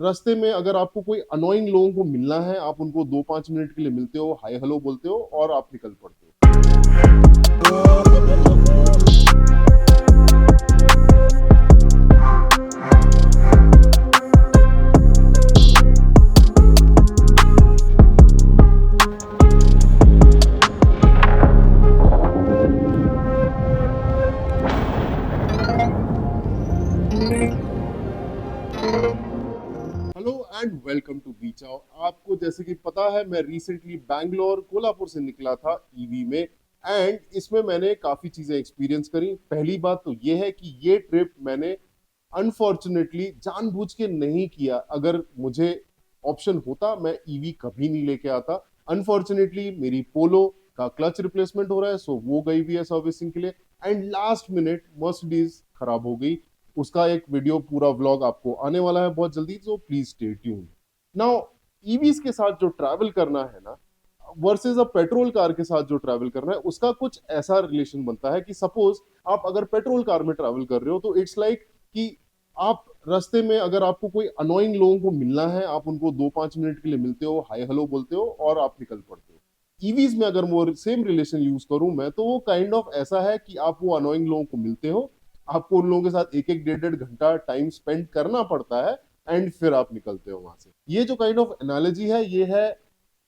रास्ते में अगर आपको कोई अनोइंग लोगों को मिलना है, आप उनको 2-5 मिनट के लिए मिलते हो, हाय हेलो बोलते हो और आप निकल पड़ते हो। हेलो एंड वेलकम टू बीच आओ। आपको जैसे कि पता है, मैं रिसेंटली बैंगलोर कोल्हापुर से निकला था ईवी में, एंड इसमें मैंने काफी चीजें एक्सपीरियंस करी। पहली बात तो ये है कि ये ट्रिप मैंने अनफॉर्चुनेटली जानबूझ के नहीं किया। अगर मुझे ऑप्शन होता मैं ईवी कभी नहीं लेके आता। अनफॉर्चुनेटली मेरी पोलो का क्लच रिप्लेसमेंट हो रहा है, सो वो गई भी है सर्विसिंग के लिए, एंड लास्ट मिनट मर्सिडीज खराब हो गई। उसका एक वीडियो पूरा व्लॉग आपको आने वाला है बहुत जल्दी, तो please stay tune. Now EVs के साथ जो ट्रैवल करना है ना, वर्सेस अ पेट्रोल कार के साथ जो ट्रैवल करना है, उसका कुछ ऐसा रिलेशन बनता है कि सपोज आप अगर पेट्रोल कार में ट्रैवल कर रहे हो तो इट्स लाइक कि आप रास्ते में अगर आपको कोई अनोइंग लोगों को मिलना है, आप उनको 2-5 मिनट के लिए मिलते हो, हाय हेलो बोलते हो और आप निकल पड़ते हो। ईवीज में अगर वो सेम रिलेशन यूज करूं मैं, तो वो काइंड ऑफ ऐसा है कि आप वो अनोइंग लोगों को मिलते हो, आपको उन लोगों के साथ एक एक डेढ़ डेढ़ घंटा टाइम स्पेंड करना पड़ता है, एंड फिर आप निकलते हो वहां से। ये जो काइंड ऑफ एनालॉजी है, ये है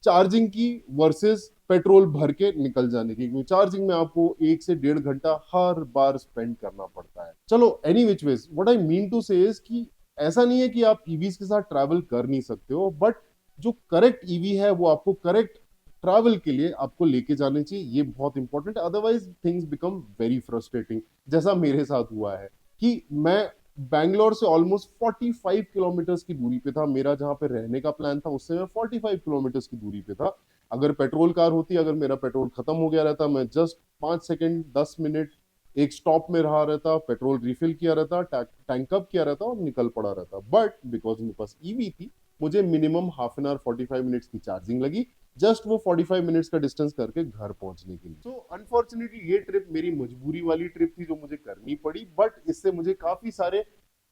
चार्जिंग की वर्सेस पेट्रोल भर के निकल जाने की। क्योंकि चार्जिंग में आपको 1 से 1.5 घंटा हर बार स्पेंड करना पड़ता है। चलो any which ways, what I mean to say is कि ऐसा नहीं है कि आप ईवीज के साथ ट्रैवल कर नहीं सकते हो, बट जो करेक्ट ईवी है वो आपको करेक्ट ट्रैवल के लिए आपको लेके जाने चाहिए। ये बहुत इंपॉर्टेंट है, otherwise things become very frustrating. जैसा मेरे साथ हुआ है कि मैं बैंगलोर से ऑलमोस्ट 45 किलोमीटर की दूरी पे था। मेरा जहां पे रहने का प्लान था उससे मैं 45 किलोमीटर की दूरी पे था। अगर पेट्रोल कार होती, अगर मेरा पेट्रोल खत्म हो गया रहता, मैं जस्ट 5 सेकेंड 10 मिनट एक स्टॉप में रहा रहता, पेट्रोल रिफिल किया रहता, टैंक अप किया रहता और निकल पड़ा रहता। बट बिकॉज मेरे पास ईवी थी, मुझे minimum half an hour 45 minutes की चार्जिंग लगी, जस्ट वो 45 मिनट्स का डिस्टेंस करके घर पहुंचने के लिए। सो अनफॉर्चुनेटली ये ट्रिप मेरी मजबूरी वाली ट्रिप थी जो मुझे करनी पड़ी, बट इससे मुझे काफी सारे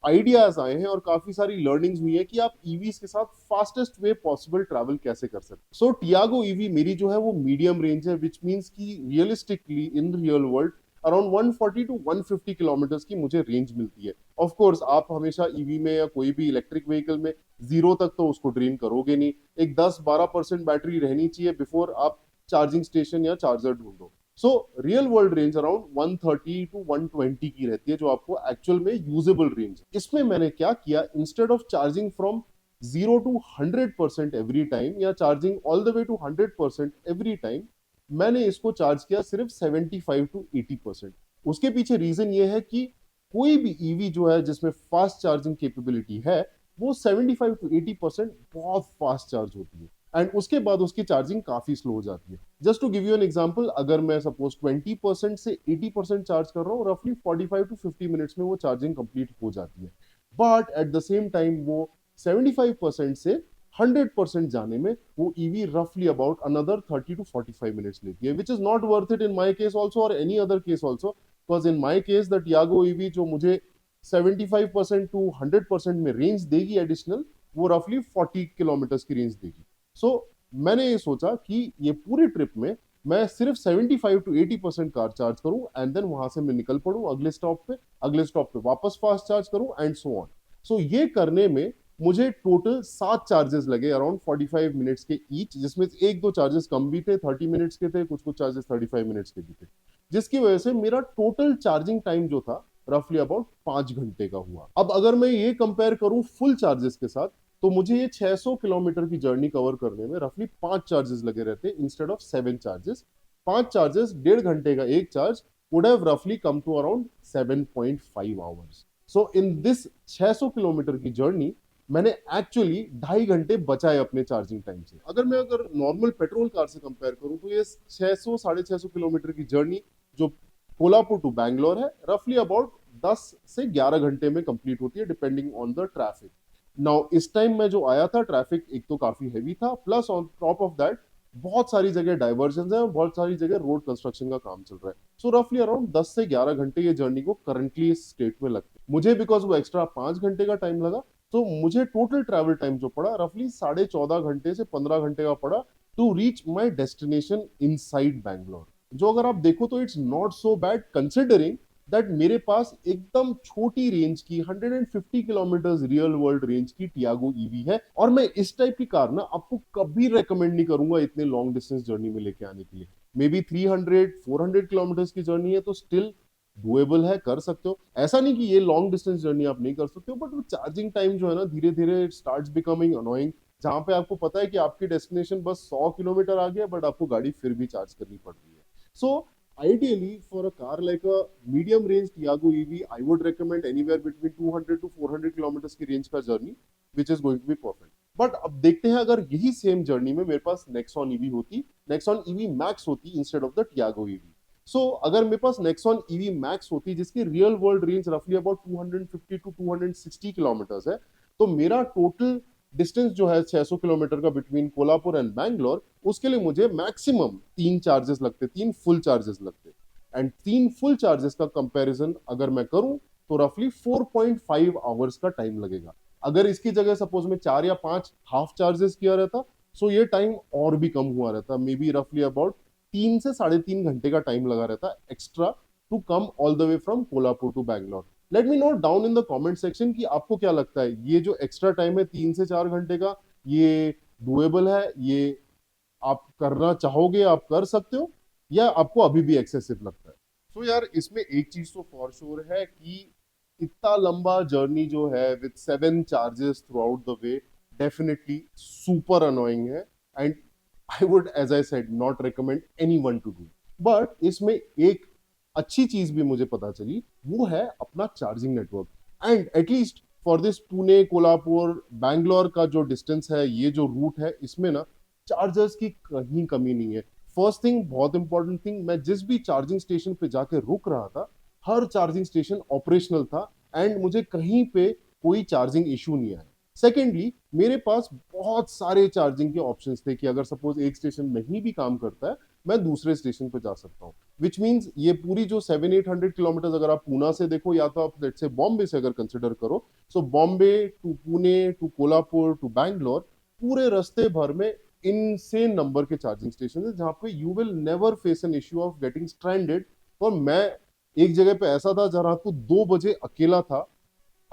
आइडियाज आए हैं और काफी सारी लर्निंग्स हुई है कि आप ईवीज के साथ फास्टेस्ट वे पॉसिबल ट्रैवल कैसे कर सकते। सो टियागो ईवी मेरी जो है वो मीडियम रेंज है, विच मींस कि realistically in real world around 140 to 150 kilometre की मुझे रेंज मिलती है। ऑफ कोर्स आप हमेशा ईवी में या कोई भी इलेक्ट्रिक व्हीकल में जीरो तक तो उसको ड्रेन करोगे नहीं। एक 10-12% बैटरी रहनी चाहिए बिफोर आप चार्जिंग स्टेशन या चार्जर ढूंढो। So real world range around 130 to 120 की रहती है, जो आपको एक्चुअल में यूजेबल रेंज है। इसमें मैंने क्या किया, instead of charging from 0 to 100% every time या charging all the way to 100% every time, मैंने इसको चार्ज किया सिर्फ 75 to 80%। उसके पीछे रीजन ये है कि कोई भी ईवी जो है जिसमें फास्ट चार्जिंग कैपेबिलिटी है, वो 75 to 80% बहुत फास्ट चार्ज होती है, एंड उसके बाद उसकी चार्जिंग काफी स्लो हो जाती है। Just to give you an example, अगर मैं सपोज 20% से 80% चार्ज कर रहा हूँ, रफली 45 to 50 मिनट्स में वो चार्जिंग कंप्लीट हो जाती है। But at the same time वो 75% से 100% जाने में वो ईवी रफली अबाउट अनदर 30 to 45 मिनट्स लेती है, which is not worth it in my case also और any other case also. Because in my case the Tiago EV जो मुझे 75% टू 100% में रेंज देगी एडिशनल, वो रफली 40 किलोमीटर की रेंज देगी। सो मैंने ये सोचा कि ये पूरी ट्रिप में मैं सिर्फ 75 to 80% कार चार्ज करूं, एंड देन वहां से मैं निकल पड़ूं अगले स्टॉप पे वापस फास्ट चार्ज करूं, एंड सो ऑन। सो ये करने में मुझे टोटल 7 चार्जेस लगे अराउंड 45 मिनट्स के ईच, जिसमें एक दो चार्जेस कम भी थे, 30 मिनट्स के थे, कुछ कुछ चार्जेस 35 मिनट्स के भी थे, जिसकी वजह से मेरा टोटल चार्जिंग टाइम जो था रफली अबाउट 5 घंटे का हुआ। अब अगर मैं ये कंपेयर करूं फुल चार्जेस के साथ, तो मुझे ये 600 किलोमीटर की जर्नी कवर करने में रफली 5 चार्जेस लगे रहते इंस्टेड ऑफ 7 चार्जेस। 5 चार्जेस 1.5 घंटे का एक चार्ज वुड हैव रफली come to around 7.5 hours. So in this 600 kilometre की जर्नी मैंने एक्चुअली 2.5 घंटे बचाए अपने चार्जिंग टाइम से। अगर नॉर्मल पेट्रोल कार से कंपेयर करूं, तो ये 600 650 किलोमीटर की जर्नी जो कोल्हापुर टू बैंगलोर है, रफली अबाउट 10 से 11 घंटे में कंप्लीट होती है, depending on the traffic. Now इस टाइम में जो आया था, ट्रैफिक एक तो काफी हैवी था, plus on top of that बहुत सारी जगह डाइवर्जन है और बहुत सारी जगह रोड कंस्ट्रक्शन का काम चल रहा है। सो रफली अराउंड 10 से 11 घंटे ये जर्नी को करंटली इस स्टेट में लगते हैं मुझे, बिकॉज वो एक्स्ट्रा 5 घंटे का टाइम लगा। तो मुझे टोटल ट्रैवल टाइम जो पड़ा रफली 14.5 घंटे से 15 घंटे का पड़ा to reach my destination inside Bangalore, जो अगर आप देखो तो it's not so bad considering that मेरे पास एकदम छोटी रेंज की 150 किलोमीटर रियल वर्ल्ड रेंज की टियागो ईवी है। और मैं इस टाइप की कार ना आपको कभी रेकमेंड नहीं करूंगा इतने लॉन्ग डिस्टेंस जर्नी में लेके आने के लिए। मे बी 300-400 किलोमीटर की जर्नी है तो स्टिल डुएबल है, कर सकते हो। ऐसा नहीं कि ये लॉन्ग डिस्टेंस जर्नी आप नहीं कर सकते हो, बट वो चार्जिंग टाइम जो है ना धीरे धीरे इट स्टार्ट्स बिकमिंग अनोइंग, जहां पे आपको पता है कि आपकी डेस्टिनेशन बस 100 किलोमीटर आ गया बट आपको गाड़ी फिर भी चार्ज करनी पड़ रही है। सो ideally for a car like a medium range Tiago EV, I would recommend anywhere between 200 to 400 kilometers की रेंज का journey which is going to be perfect। But अब देखते हैं अगर यही सेम जर्नी में मेरे पास नेक्सॉन ईवी होती, नेक्सॉन ईवी मैक्स होती instead of the Tiago EV. So अगर मेरे पास नेक्सॉन ईवी मैक्स होती जिसकी रियल वर्ल्ड रेंज रफली अबाउट 250 टू 260 किलोमीटर्स है, तो मेरा टोटल डिस्टेंस जो है 600 किलोमीटर का बिटवीन कोल्हापुर एंड बैंगलोर, उसके लिए मुझे मैक्सिमम 3 चार्जेस लगते, 3 फुल चार्जेस लगते। एंड 3 फुल चार्जेस का कंपैरिजन अगर मैं करूं तो रफली 4.5 आवर्स का टाइम लगेगा। अगर इसकी जगह सपोज में 4 या 5 हाफ चार्जेस किया रहता, सो ये टाइम और भी कम हुआ रहता, मे बी रफली अबाउट 3 से 3.5 घंटे का टाइम लगा रहता extra to come all the way from Kolhapur to Bangalore. Let me know down in the comment section कि आपको क्या लगता है ये जो एक्स्ट्रा टाइम है 3 से 4 घंटे का, ये डुएबल है, ये आप करना चाहोगे, आप कर सकते हो, या आपको अभी भी एक्सेसिव लगता है? सो यार इसमें एक चीज तो फॉर श्योर है कि इतना लंबा जर्नी जो है with 7 charges throughout the way definitely super annoying है। And I would as I said not recommend anyone to do. But इसमें एक अच्छी चीज भी मुझे पता चली, वो है अपना charging network. And at least for this Pune Kolhapur Bangalore का जो डिस्टेंस है, ये जो रूट है, इसमें ना चार्जर्स की कहीं कमी नहीं है। फर्स्ट थिंग, बहुत इंपॉर्टेंट थिंग, मैं जिस भी चार्जिंग स्टेशन पे जाके रुक रहा था हर चार्जिंग स्टेशन ऑपरेशनल था एंड मुझे कहीं पे कोई चार्जिंग इशू नहीं आया। सेकेंडली, मेरे पास बहुत सारे चार्जिंग के ऑप्शंस थे कि अगर सपोज एक स्टेशन नहीं भी काम करता है मैं दूसरे स्टेशन पे जा सकता हूँ। विच मीन्स ये पूरी जो 700-800 किलोमीटर अगर आप पूना से देखो या तो आप लेट्स से बॉम्बे से अगर कंसिडर करो, so Bombay to Pune to Kolhapur to Bangalore, पूरे रास्ते भर में इनसेन नंबर के चार्जिंग स्टेशन है जहां पे you will never face an issue of getting stranded. और मैं एक जगह पे ऐसा था जहां रात को 2 बजे अकेला था,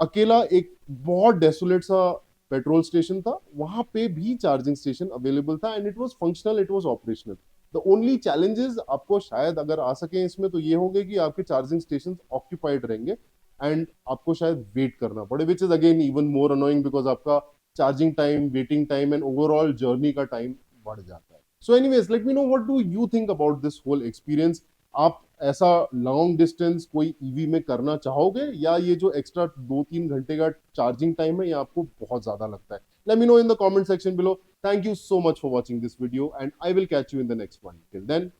अकेला, एक बहुत डेसोलेट सा पेट्रोल स्टेशन था, वहां पे भी चार्जिंग स्टेशन अवेलेबल था and it was functional, it was operational. The only challenges आपको शायद अगर आ सके इसमें तो ये होंगे कि आपके चार्जिंग स्टेशन ऑक्यूपाइड रहेंगे एंड आपको शायद वेट करना पड़े, which is again even more annoying because आपका charging time, waiting time and overall journey का टाइम बढ़ जाता है। So anyways let me know what do you think about this whole experience. आप ऐसा लॉन्ग डिस्टेंस कोई ईवी में करना चाहोगे, या ये जो एक्स्ट्रा 2-3 घंटे का चार्जिंग टाइम है ये आपको बहुत ज्यादा लगता है? Let me know in the comment section below. Thank you so much for watching this video and I will catch you in the next one. Till then